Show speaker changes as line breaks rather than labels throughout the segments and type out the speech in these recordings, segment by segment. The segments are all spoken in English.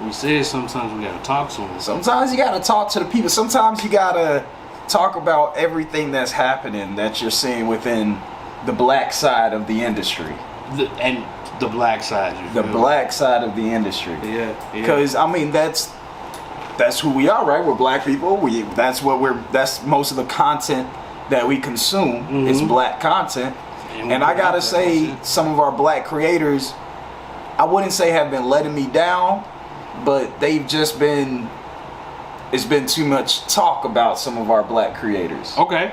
we said sometimes we gotta talk to them.
Sometimes you gotta talk to the people. Sometimes you gotta talk about everything that's happening that you're seeing within the black side of the industry.
The black side.
The black side of the industry.
Yeah.
Because I mean that's who we are, right? We're black people. That's most of the content that we consume. Mm-hmm. Is black content. And I gotta say, some of our black creators, I wouldn't say have been letting me down, but they've just been. It's been too much talk about some of our black creators.
Okay.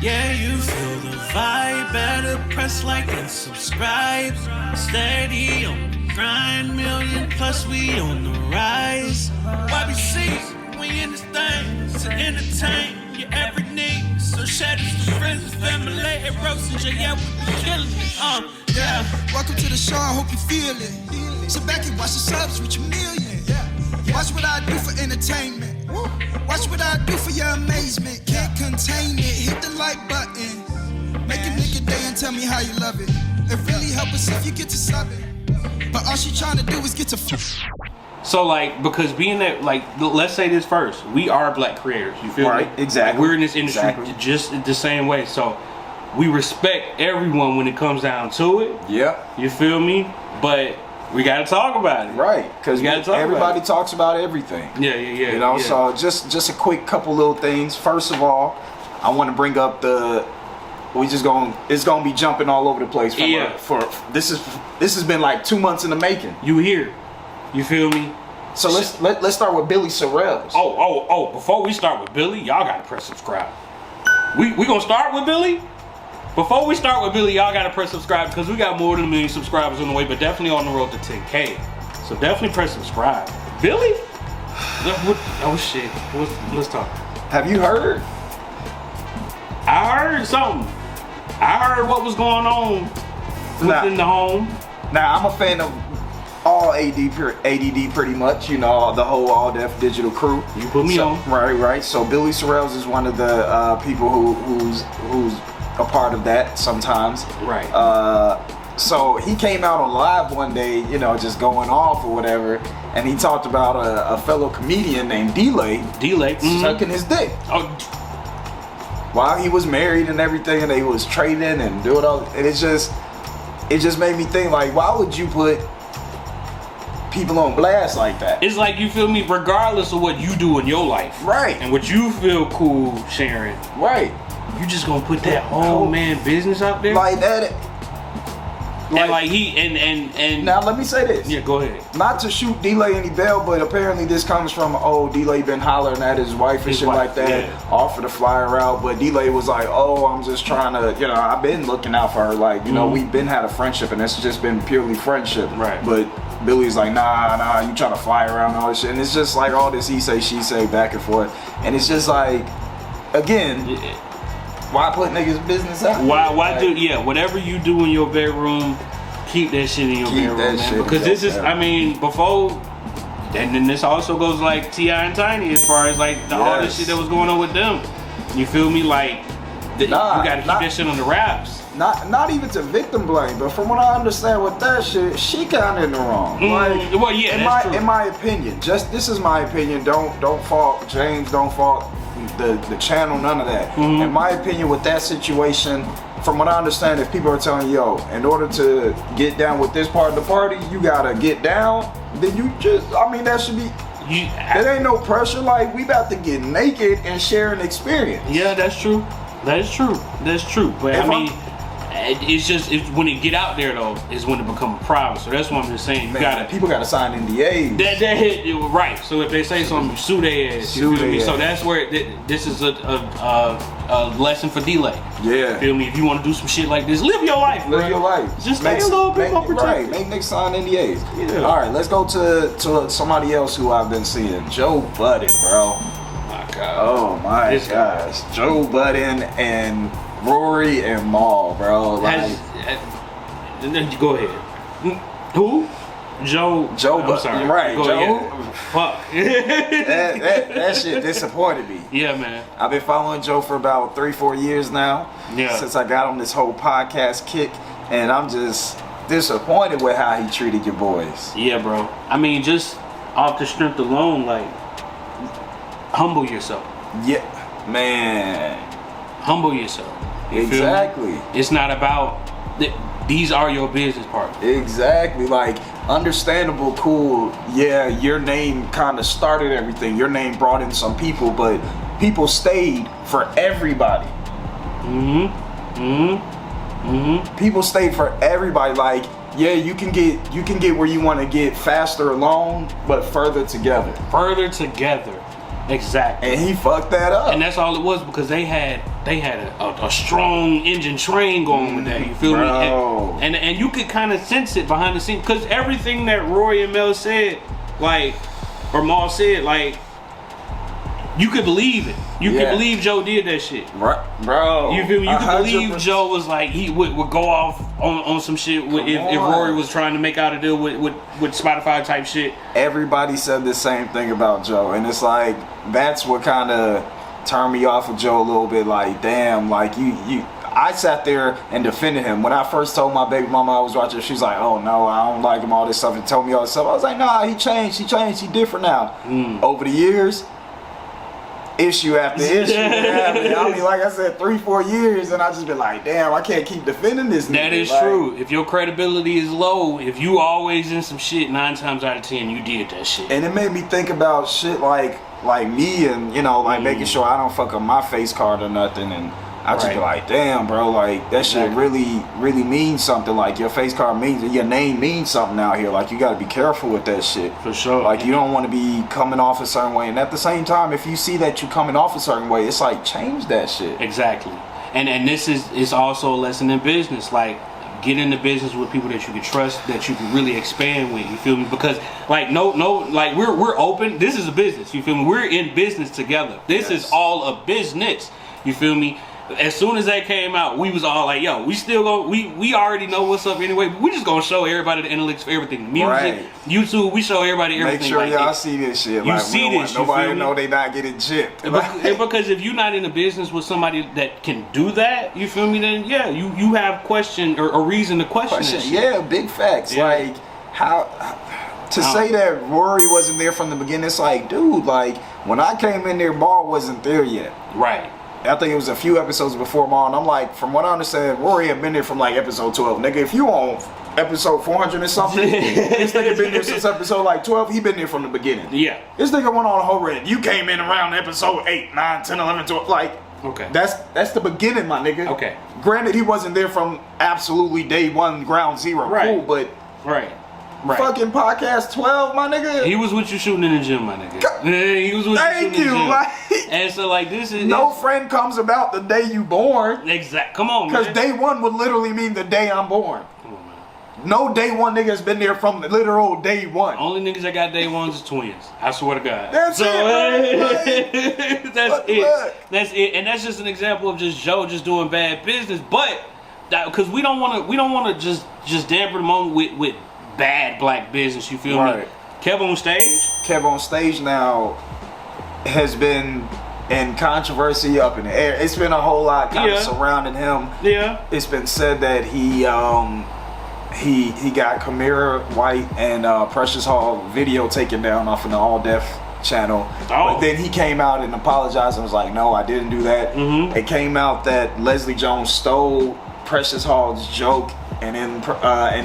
Yeah, you feel the vibe. Better press like and subscribe. Steady on the grind. Million plus we on the rise. YBC, we in this thing to entertain your every need. So shout out to friends and family at Rhodes and yeah, we be killing it.
Yeah, welcome to the show. I hope you feel it. Sit back and watch the subs reach a million. Watch what I do for entertainment. Watch what I do for your amazement. Can't contain it. Hit the like button. Make a nigga day and tell me how you love it. It really help us if you get to sub it. But all she trying to do is get to
So like, because being that, like, let's say this first, we are black creators. You feel
right?
me?
Exactly.
Like, we're in this industry just the same way. So we respect everyone when it comes down to it.
Yeah.
You feel me? But we gotta talk about it,
right? Because everybody talks about everything.
Yeah.
You know, so just a quick couple little things. First of all, I want to bring up it's gonna be jumping all over the place. This has been like 2 months in the making.
You here? You feel me?
So let's start with Billy Sorrells.
Oh! Before we start with Billy, y'all gotta press subscribe. We gonna start with Billy. Before we start with Billy, y'all gotta press subscribe because we got more than 1 million subscribers on the way, but definitely on the road to 10K. So definitely press subscribe. Billy? Oh shit. Let's talk.
Have you heard?
I heard something. I heard what was going on within the home.
Now I'm a fan of all ADD pretty much. You know, the whole All Def Digital crew.
You put me on.
Right. So Billy Sorrells is one of the people who's a part of that sometimes.
Right.
So he came out on live one day, you know, just going off or whatever, and he talked about a fellow comedian named D-Lay sucking his dick.
Oh.
While he was married and everything, and they was trading and doing all, and it just made me think, like, why would you put people on blast like that?
It's like, you feel me, regardless of what you do in your life.
Right.
And what you feel cool sharing.
Right.
You just gonna put that whole man business up there
like that?
And like he and
now let me say this.
Yeah, go ahead.
Not to shoot D-Lay any bail, but apparently this comes from D-Lay been hollering at his wife and shit like that. Yeah. Offered to fly her out, but D-Lay was like, I'm just trying to, you know, I've been looking out for her. Like, you know, we've been had a friendship, and it's just been purely friendship.
Right.
But Billy's like, nah, you trying to fly around and all this shit, and it's just like all this he say, she say, back and forth, and it's just like, again. Yeah. Why put niggas' business out?
Why do whatever you do in your bedroom, keep that shit in your bedroom, man. Because this is, I mean, before, and then this also goes like T.I. and Tiny as far as like all this shit that was going on with them. You feel me? Like, you gotta keep that shit on the wraps.
Not even to victim blame, but from what I understand with that shit, she kinda in the wrong. Like,
well, yeah, that's true.
In my opinion, this is my opinion. Don't fault James. Don't fault the channel. None of that. Mm-hmm. In my opinion, with that situation, from what I understand, if people are telling you, in order to get down with this part of the party, you gotta get down. Then you just, I mean, that should be. There ain't no pressure. Like, we about to get naked and share an experience.
Yeah, that's true. That's true. But I mean, it's just when it get out there though, is when it become a problem. So that's what I'm just saying.
People gotta sign NDAs.
That hit right. So if they say something, you sue their ass. You feel me? So that's where this is a lesson for D-Lay.
Yeah.
You feel me? If you want to do some shit like this, live your life.
Live your life.
Just stay a little bit more protected.
Right. Make niggas sign NDAs. Yeah. All right. Let's go to somebody else who I've been seeing. Joe Budden, bro.
My God.
Oh my gosh. Joe Budden and Rory and Mal, bro. Like,
go ahead. Who? Joe
Budden.
Sorry.
Right, Joe.
Fuck.
that shit disappointed me.
Yeah, man.
I've been following Joe for about 3-4 years now.
Yeah.
Since I got on this whole podcast kick, and I'm just disappointed with how he treated your boys.
Yeah, bro. I mean, just off the strength alone, like, humble yourself.
Yeah, man.
Humble yourself. You
Exactly.
feel me? It's not about these are your business partners.
Exactly. Like, understandable, cool. Yeah, your name kind of started everything. Your name brought in some people, but people stayed for everybody. People stayed for everybody. Like, yeah, you can get where you want to get faster alone, but further together.
Further together. Exactly.
And he fucked that up.
And that's all it was, because they had a strong engine train going with that. You feel me? And you could kind of sense it behind the scenes, because everything that Rory and Mel said, like, or Mal said, like, you could believe it. You could believe Joe did that shit.
Right, bro.
You feel me? You could
100%.
believe Joe was like, he would go off on some shit if Rory was trying to make out a deal with Spotify type shit.
Everybody said the same thing about Joe, and it's like, that's what kind of turned me off of Joe a little bit. Like, damn, like I sat there and defended him. When I first told my baby mama I was watching, she's like, oh no, I don't like him, all this stuff, and told me all this stuff. I was like, nah, he changed, he different now. Over the years, issue after issue. I mean, like I said, 3-4 years, and I just been like, damn, I can't keep defending this nigga.
That is true. If your credibility is low, if you always in some shit, 9 times out of 10 you did that shit.
And it made me think about shit like me, and you know, like making sure I don't fuck up my face card or nothing, and I just be like, damn, bro, like that shit really means something. Like, your face card means, your name means something out here. Like, you got to be careful with that shit.
For sure.
Like, you don't want to be coming off a certain way, and at the same time, if you see that you coming off a certain way, it's like, change that shit.
Exactly. And this is also a lesson in business. Like, get into business with people that you can trust, that you can really expand with. You feel me? Because like like we're open. This is a business. You feel me? We're in business together. This is all a business. You feel me? As soon as that came out, we was all like, yo, we still go, we already know what's up anyway, but we just gonna show everybody the analytics for everything. Music, YouTube, we show everybody everything.
Make sure
like,
y'all see this shit.
You
like,
see this,
nobody know they not getting gypped.
Because if you're not in a business with somebody that can do that, you feel me, then yeah, you have question or a reason to question that shit.
Yeah, big facts. Yeah. Like, how to say that Rory wasn't there from the beginning, it's like, dude, like, when I came in there, Ball wasn't there yet.
Right.
I think it was a few episodes before Maul, and I'm like, from what I understand, Rory had been there from like episode 12. Nigga, if you on episode 400 and something, this nigga been there since episode like 12. He been there from the beginning.
Yeah.
This nigga went on a whole rant. You came in around episode 8, 9, 10, 11, 12. Like,
okay.
That's the beginning, my nigga.
Okay.
Granted, he wasn't there from absolutely day one, ground zero.
Right.
Cool, but
right.
Fucking podcast 12, my nigga.
He was with you shooting in the gym, my nigga. He was with you shooting in the gym.
Like,
and so like this is
no friend comes about the day you born.
Exact. Come on, man.
Because day one would literally mean the day I'm born.
Come on, man.
No day one nigga has been there from the literal day one.
Only niggas that got day ones is twins. I swear to God.
That's it. Bro.
That's it. That's it. And that's just an example of just Joe just doing bad business. But because we don't want to just dampen the moment with bad black business. You feel me? KevOnStage. KevOnStage
now has been in controversy up in the air. It's been a whole lot kind of surrounding him. Yeah. It's been said that he got Kamira White and Precious Hall video taken down off of the All Deaf channel. But then he came out and apologized and was like, no, I didn't do that. It came out that Leslie Jones stole Precious Hall's joke, and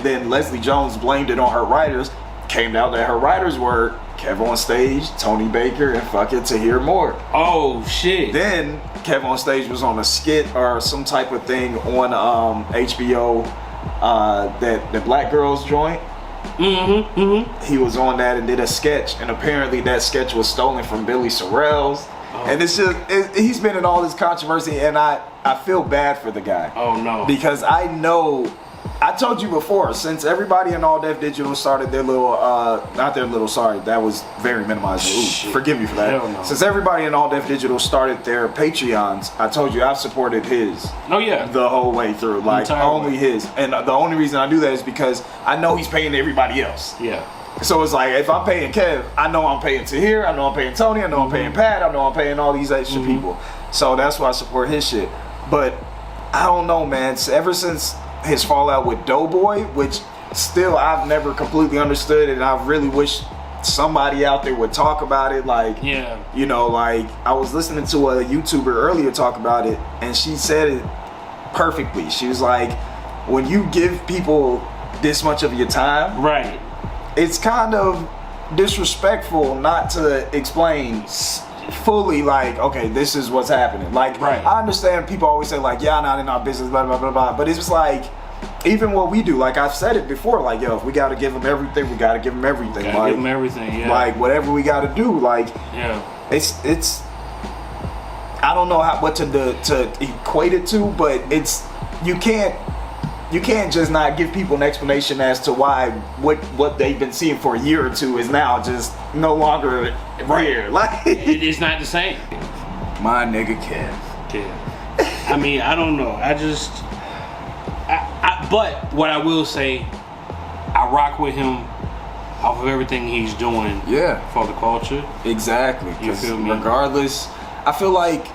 then Leslie Jones blamed it on her writers. Came out that her writers were KevOnStage, Tony Baker, and fucking Tahir Moore.
Oh shit.
Then KevOnStage was on a skit or some type of thing on HBO, that the Black Girls joint. He was on that and did a sketch, and apparently that sketch was stolen from Billy Sorrells. And it's just, he's been in all this controversy, and I feel bad for the guy.
Oh no.
Because I know, I told you before, since everybody in All Def Digital started their little, that was very minimized. Ooh, forgive me for that.
Hell no.
Since everybody in All Def Digital started their Patreons, I told you I've supported his.
Oh yeah.
The whole way through, like only his. And the only reason I do that is because I know he's paying everybody else.
Yeah.
So it's like, if I'm paying Kev, I know I'm paying Tahir, I know I'm paying Tony, I know I'm paying Pat, I know I'm paying all these extra people. So that's why I support his shit. But I don't know, man. Ever since his fallout with Doughboy, which still I've never completely understood it, and I really wish somebody out there would talk about it. Like, you know, like I was listening to a YouTuber earlier talk about it, and she said it perfectly. She was like, when you give people this much of your time,
right,
it's kind of disrespectful not to explain fully, like, okay, this is what's happening. Like,
right.
I understand people always say like, yeah, not in our business, blah blah blah blah, but it's just like, even what we do, like I've said it before, like, yo, if we gotta give them everything, we gotta give them everything.
Gotta
like,
give them everything, yeah.
Like whatever we gotta do, like,
yeah.
It's I don't know what to equate it to, but it's you can't just not give people an explanation as to why what they've been seeing for a year or two is now just no longer rare. Like,
it's not the same.
My nigga Kev.
Yeah. I mean, I don't know. But what I will say, I rock with him off of everything he's doing.
Yeah.
For the culture.
Exactly.
You feel me?
Regardless, I feel like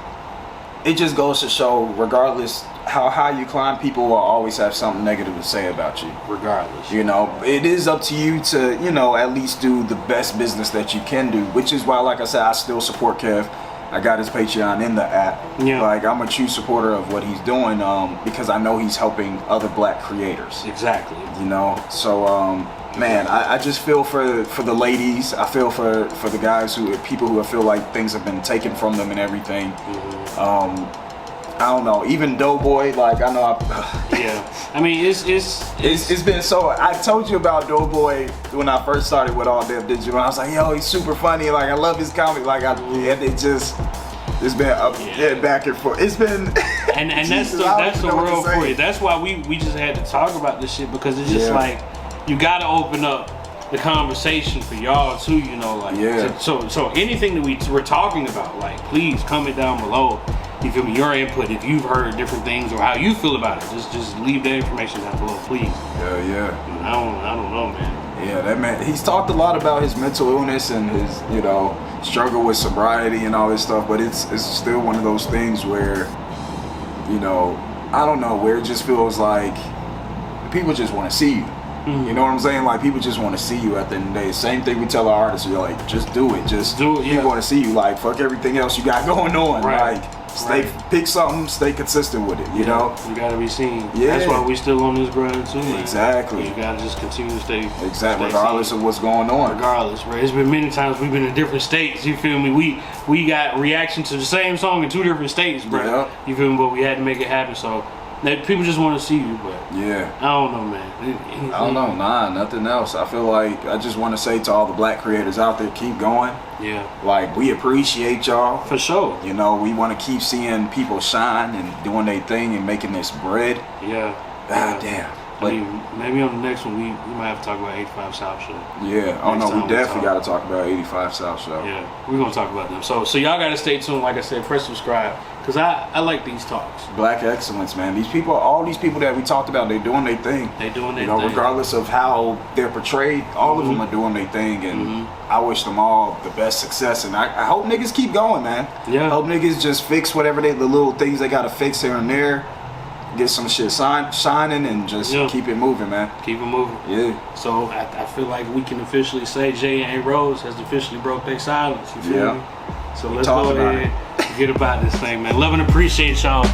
it just goes to show, regardless how high you climb, people will always have something negative to say about you.
Regardless.
You know, it is up to you to, you know, at least do the best business that you can do, which is why, like I said, I still support Kev. I got his Patreon in the app.
Yeah.
Like, I'm a true supporter of what he's doing, because I know he's helping other black creators.
Exactly.
You know, so man, I just feel for the ladies. I feel for the guys people who feel like things have been taken from them and everything.
Mm-hmm.
I don't know. Even Doughboy, like, I know.
Yeah. I mean, it's been
so. I told you about Doughboy when I first started with All Dev Digital. I was like, yo, he's super funny. Like, I love his comedy. Like, it's been back and forth. It's been
and that's the real for you. That's why we just had to talk about this shit, because it's just like, you gotta open up the conversation for y'all too, you know, like, so anything that we're talking about, like, please comment down below. You feel me? Your input, if you've heard different things or how you feel about it, just leave that information down below, please.
Yeah.
I don't know, man.
Yeah, that man, he's talked a lot about his mental illness and his, you know, struggle with sobriety and all this stuff, but it's still one of those things where, you know, I don't know, where it just feels like people just want to see you. You know what I'm saying? Like, people just want to see you at the end of the day. Same thing we tell our artists, you're like, just do it. Just do it. Yeah. People want to see you. Like, fuck everything else you got going on.
Right.
Like, pick something, stay consistent with it, you know?
You gotta be seen.
Yeah.
That's why we still on this grind too, man.
Exactly.
You gotta just continue to stay.
Exactly. Regardless of what's going on.
Regardless, right? It's been many times we've been in different states, you feel me? We got reaction to the same song in 2 different states, bro.
Yeah.
You feel me? But we had to make it happen, so that people just want to see you, but I don't know, man.
I don't know, nothing else. I feel like I just want to say to all the black creators out there, keep going.
Yeah.
Like, we appreciate y'all.
For sure.
You know, we want to keep seeing people shine and doing their thing and making this bread.
Yeah.
God damn.
But I mean, maybe on the next one we might have to talk about 85 South Show.
Yeah. Oh no, we definitely got to talk about 85 South Show.
Yeah, we're gonna talk about them. So y'all gotta stay tuned. Like I said, press subscribe, because I like these talks.
Black excellence, man. These people, all these people that we talked about, they're doing their thing.
They doing their
thing. You know,
thing.
Regardless of how they're portrayed, all of them are doing their thing, and I wish them all the best success. And I hope niggas keep going, man.
Yeah.
I hope niggas just fix whatever the little things they gotta fix here and there. Get some shit shining and just keep it moving, man.
Keep it moving.
Yeah.
So I feel like we can officially say Jay and Rhodes has officially broke their silence. You feel me? So let's go ahead and get about this thing, man. Love and appreciate y'all.